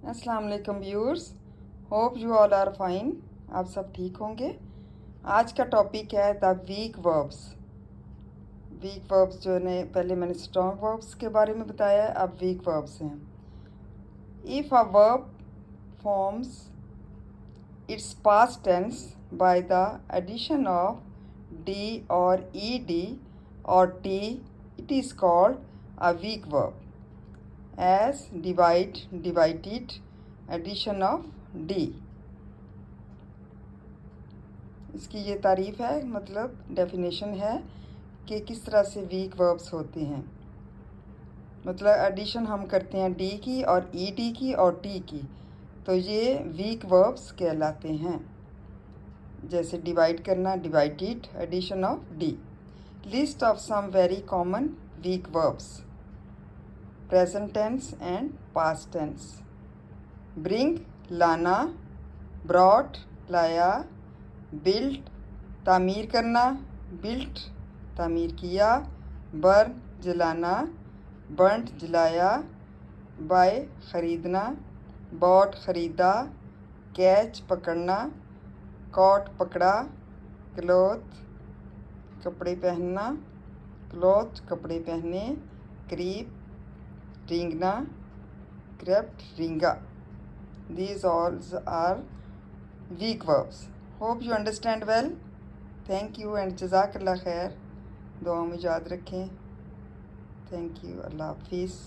अस्सलाम वालेकुम viewers, hope you all are fine. आप सब ठीक होंगे। आज का टॉपिक है the weak verbs. Weak verbs जो ने पहले मैंने स्ट्रॉन्ग वर्ब्स के बारे में बताया है, अब वीक वर्ब्स हैं। If a verb forms its past tense by the addition of D और ed और t, it is called a weak verb. As divide, divided, addition of d. इसकी ये तारीफ़ है, मतलब डेफिनेशन है कि किस तरह से वीक वर्ब्स होते हैं। मतलब एडिशन हम करते हैं डी की और ed की और t की, तो ये वीक वर्ब्स कहलाते हैं। जैसे डिवाइड करना, divided, addition of D. List of some very common weak verbs, present tense and past tense. Bring लाना, ब्रॉट लाया, बिल्ट तामीर करना, बिल्ट तामीर किया, बर्न जलाना, बर्नट जलाया, बाय ख़रीदना, बॉट ख़रीदा, कैच पकड़ना, कॉट पकड़ा, क्लॉथ कपड़े पहनना, क्लॉथ कपड़े पहने, क्रीप रेंगना, क्रेप्ट रेंगा। These all are weak verbs. Hope you understand well. Thank you and जज़ाकल्लाह खैर। दुआ में याद रखें। Thank you. अल्लाह हाफिज़।